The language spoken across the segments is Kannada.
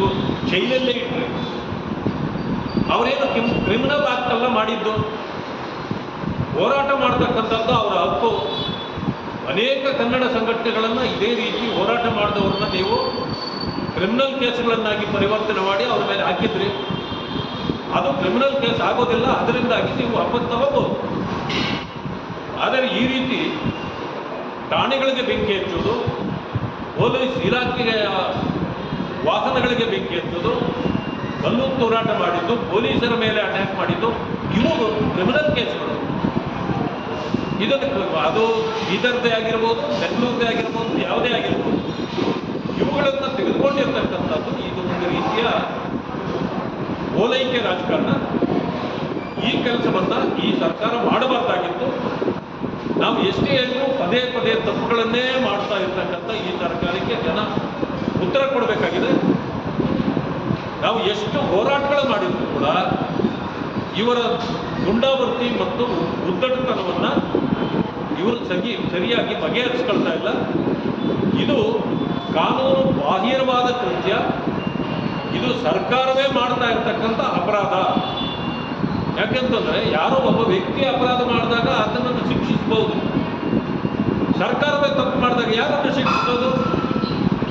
ನೀವು ಜೈಲಲ್ಲೇ ಇಟ್ಟರೆ ಅವರೇನು ಕ್ರಿಮಿನಲ್ ಆಕ್ಟ್ ಅಲ್ಲ ಮಾಡಿದ್ದು, ಹೋರಾಟ ಮಾಡ್ತಕ್ಕಂಥದ್ದು ಅವರ ಹಕ್ಕು. ಅನೇಕ ಕನ್ನಡ ಸಂಘಟನೆಗಳನ್ನು ಇದೇ ರೀತಿ ಹೋರಾಟ ಮಾಡಿದವ್ರನ್ನ ನೀವು ಕ್ರಿಮಿನಲ್ ಕೇಸ್ಗಳನ್ನಾಗಿ ಪರಿವರ್ತನೆ ಮಾಡಿ ಅವ್ರ ಮೇಲೆ ಹಾಕಿದ್ರಿ. ಅದು ಕ್ರಿಮಿನಲ್ ಕೇಸ್ ಆಗೋದಿಲ್ಲ, ಅದರಿಂದಾಗಿ ನೀವು ವಾಪಸ್ ತಗೋಬೋದು. ಆದರೆ ಈ ರೀತಿ ಠಾಣೆಗಳಿಗೆ ಬೆಂಕಿ ಹಚ್ಚೋದು, ಪೊಲೀಸ್ ಇಲಾಖೆಯ ವಾಹನಗಳಿಗೆ ಬೆಂಕಿ ಹಚ್ಚೋದು, ಕಲ್ಲು ಹೋರಾಟ ಮಾಡಿದ್ದು, ಪೊಲೀಸರ ಮೇಲೆ ಅಟ್ಯಾಕ್ ಮಾಡಿದ್ದು, ಇವು ಕ್ರಿಮಿನಲ್ ಕೇಸ್ಗಳು. ಇದಕ್ಕೆ ಅದು ಬೀದರ್ದೇ ಆಗಿರ್ಬೋದು, ಬೆಂಗಳೂರದೇ ಆಗಿರ್ಬೋದು, ಯಾವುದೇ ಆಗಿರ್ಬೋದು, ಇವುಗಳನ್ನು ತೆಗೆದುಕೊಂಡಿರ್ತಕ್ಕಂಥದ್ದು ಇದು ಒಂದು ರೀತಿಯ ಓಲೈಕೆ ರಾಜಕಾರಣ. ಈ ಕೆಲಸವನ್ನು ಈ ಸರ್ಕಾರ ಮಾಡಬಾರ್ದಾಗಿತ್ತು. ನಾವು ಎಷ್ಟೇ ಹೇಳಿದ್ರು ಪದೇ ಪದೇ ತಪ್ಪುಗಳನ್ನೇ ಮಾಡ್ತಾ ಇರ್ತಕ್ಕಂಥ ಈ ಸರ್ಕಾರಕ್ಕೆ ಜನ ಉತ್ತರ ಕೊಡಬೇಕಾಗಿದೆ. ನಾವು ಎಷ್ಟು ಹೋರಾಟಗಳು ಮಾಡಿದ್ರು ಕೂಡ ಇವರ ಗುಂಡಾವರ್ತಿ ಮತ್ತು ಉದ್ದಟತನವನ್ನು ಇವರು ಸರಿಯಾಗಿ ಬಗೆಹರಿಸ್ಕೊಳ್ತಾ ಇಲ್ಲ. ಇದು ಕಾನೂನು ಬಾಹಿರವಾದ ಕೃತ್ಯ. ಇದು ಸರ್ಕಾರವೇ ಮಾಡ್ತಾ ಇರ್ತಕ್ಕಂಥ ಅಪರಾಧ. ಯಾಕೆಂತಂದರೆ ಯಾರೋ ಒಬ್ಬ ವ್ಯಕ್ತಿ ಅಪರಾಧ ಮಾಡಿದಾಗ ಅದನ್ನು ಶಿಕ್ಷಿಸಬಹುದು, ಸರ್ಕಾರವೇ ತಪ್ಪು ಮಾಡಿದಾಗ ಯಾರನ್ನು ಶಿಕ್ಷಿಸೋದು?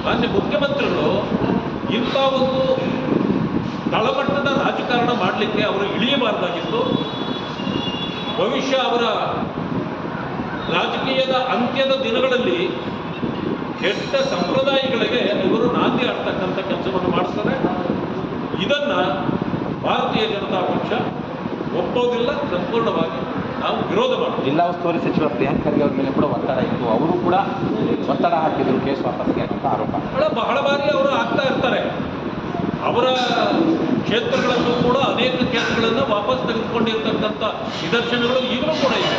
ಮಾನ್ಯ ಮುಖ್ಯಮಂತ್ರಿಗಳು ಇಂಥ ಒಂದು ತಳಮಟ್ಟದ ರಾಜಕಾರಣ ಮಾಡಲಿಕ್ಕೆ ಅವರು ಇಳಿಯಬಾರ್ದಾಗಿತ್ತು. ಭವಿಷ್ಯ ಅವರ ರಾಜಕೀಯದ ಅಂತ್ಯದ ದಿನಗಳಲ್ಲಿ ಕೆಟ್ಟ ಸಂಪ್ರದಾಯಗಳಿಗೆ ಇವರು ನಾಂದಿ ಆಡ್ತಕ್ಕಂಥ ಕೆಲಸವನ್ನು ಮಾಡಿಸ್ತಾರೆ. ಇದನ್ನು ಭಾರತೀಯ ಜನತಾ ಪಕ್ಷ ಒಪ್ಪೋದಿಲ್ಲ. ಸಂಪೂರ್ಣವಾಗಿ ನಾವು ವಿರೋಧ ಮಾಡ್ತೀವಿ. ಜಿಲ್ಲಾ ಉಸ್ತುವಾರಿ ಸಚಿವ ಪ್ರಿಯಾಂಕ್ ಖರ್ಗೆ ಅವ್ರ ಮೇಲೆ ಕೂಡ ಒತ್ತಡ ಇತ್ತು, ಅವರು ಕೂಡ ಒತ್ತಡ ಹಾಕಿದ್ರು ಕೇಸ್ ವಾಪಸ್ಗೆ ಅಂತ ಆರೋಪ. ಬಹಳ ಬಾರಿ ಅವರು ಆಗ್ತಾ ಇರ್ತಾರೆ. ಅವರ ಕ್ಷೇತ್ರಗಳಲ್ಲೂ ಕೂಡ ಅನೇಕ ಕೇಸ್ಗಳನ್ನು ವಾಪಸ್ ತೆಗೆದುಕೊಂಡಿರ್ತಕ್ಕಂಥ ನಿದರ್ಶನಗಳು ಈಗಲೂ ಕೂಡ ಇದೆ.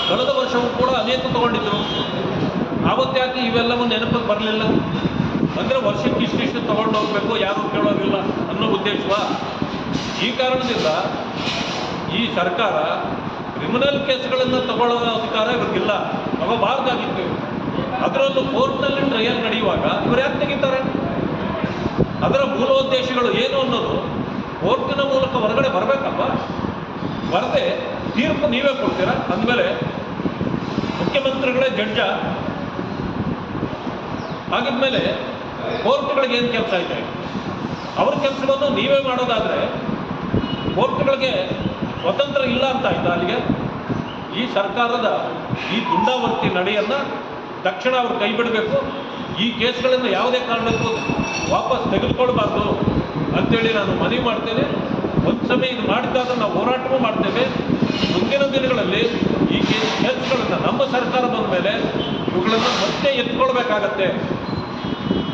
ಕಳೆದ ವರ್ಷವೂ ಕೂಡ ಅನೇಕ ತಗೊಂಡಿದ್ರು. ಆವತ್ತಾಕೆ ಇವೆಲ್ಲವೂ ನೆನಪಿಗೆ ಬರಲಿಲ್ಲ ಅಂದರೆ ವರ್ಷಕ್ಕೆ ಇಷ್ಟಿಷ್ಟು ತಗೊಂಡು ಹೋಗಬೇಕು, ಯಾರೂ ಕೇಳೋದಿಲ್ಲ ಅನ್ನೋ ಉದ್ದೇಶವ. ಈ ಕಾರಣದಿಂದ ಈ ಸರ್ಕಾರ ಕ್ರಿಮಿನಲ್ ಕೇಸ್ಗಳನ್ನು ತಗೊಳ್ಳೋ ಅಧಿಕಾರ ಇವ್ರಿಗಿಲ್ಲ, ತಗೋಬಾರ್ದಾಗಿತ್ತು. ಅದರಲ್ಲೂ ಕೋರ್ಟ್ನಲ್ಲಿ ಟ್ರಯಲ್ ನಡೆಯುವಾಗ ಇವರು ಯಾಕೆ ತೆಗಿತಾರೆ? ಅದರ ಮೂಲೋದ್ದೇಶಗಳು ಏನು ಅನ್ನೋದು ಕೋರ್ಟಿನ ಮೂಲಕ ಹೊರಗಡೆ ಬರಬೇಕಲ್ವ? ಬರದೆ ತೀರ್ಪು ನೀವೇ ಕೊಡ್ತೀರಾ. ಅಂದಮೇಲೆ ಮುಖ್ಯಮಂತ್ರಿಗಳೇ ಜಡ್ಜ ಆಗಿದ್ಮೇಲೆ ಕೋರ್ಟ್ಗಳಿಗೆ ಏನು ಕೆಲಸ ಇದೆ? ಅವ್ರ ಕೆಲಸವನ್ನು ನೀವೇ ಮಾಡೋದಾದರೆ ಕೋರ್ಟ್ಗಳಿಗೆ ಸ್ವತಂತ್ರ ಇಲ್ಲ ಅಂತ ಆಯ್ತಾ? ಅಲ್ಲಿಗೆ ಈ ಸರ್ಕಾರದ ಈ ದುಂಡಾವರ್ತಿ ನಡೆಯನ್ನು ತಕ್ಷಣ ಅವರು ಕೈ ಬಿಡಬೇಕು. ಈ ಕೇಸ್ಗಳನ್ನು ಯಾವುದೇ ಕಾರಣಕ್ಕೂ ವಾಪಸ್ ತೆಗೆದುಕೊಳ್ಬಾರ್ದು ಅಂತೇಳಿ ನಾನು ಮನವಿ ಮಾಡ್ತೇನೆ. ಒಂದು ಸಮಯ ಇದು ಮಾಡಿದಾಗ ನಾವು ಹೋರಾಟವೂ ಮಾಡ್ತೇವೆ. ಮುಂದಿನ ದಿನಗಳಲ್ಲಿ ಈ ಕೇಸ್ಗಳನ್ನು ನಮ್ಮ ಸರ್ಕಾರ ಬಂದ ಮೇಲೆ ಇವುಗಳನ್ನು ಮತ್ತೆ ಎತ್ಕೊಳ್ಬೇಕಾಗತ್ತೆ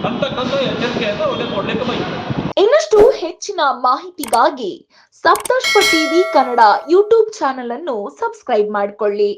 ಅಂತಕ್ಕಂಥ ಎಚ್ಚರಿಕೆಯನ್ನು ಅವರಿಗೆ ಕೊಡಲಿಕ್ಕೆ ಬಯಸ್ತೇನೆ. ಇನ್ನಷ್ಟು ಹೆಚ್ಚಿನ ಮಾಹಿತಿಗಾಗಿ ಸಪ್ತರ್ಷಿ ಟಿವಿ ಕನ್ನಡ ಯೂಟ್ಯೂಬ್ ಚಾನೆಲ್ ಅನ್ನು ಸಬ್ಸ್ಕ್ರೈಬ್ ಮಾಡಿಕೊಳ್ಳಿ.